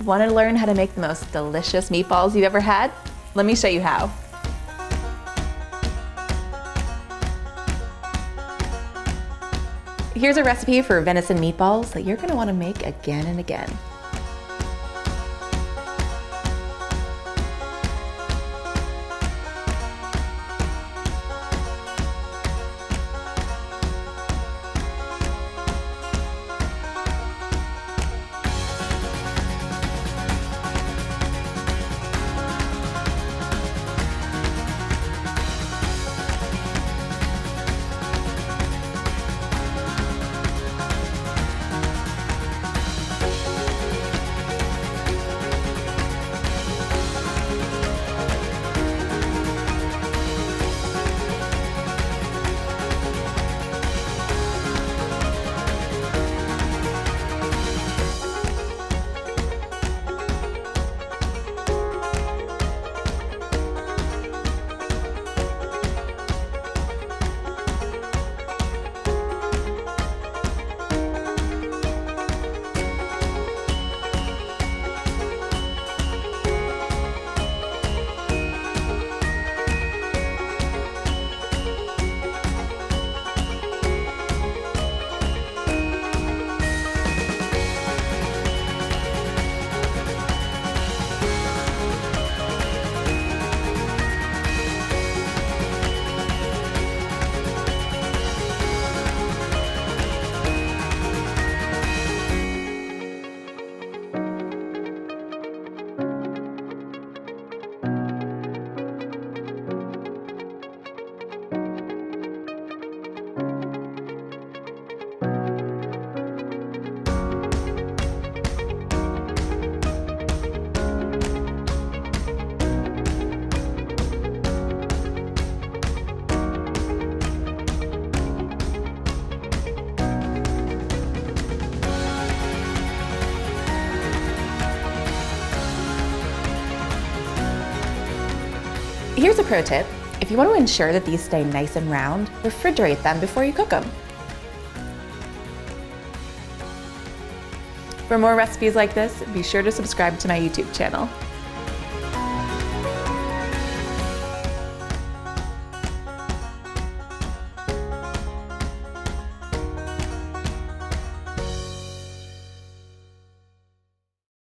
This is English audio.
Want to learn how to make the most delicious meatballs you've ever had? Let me show you how. Here's a recipe for venison meatballs that you're going to want to make again and again. Here's a pro tip. If you want to ensure that these stay nice and round, refrigerate them before you cook them. For more recipes like this, be sure to subscribe to my YouTube channel.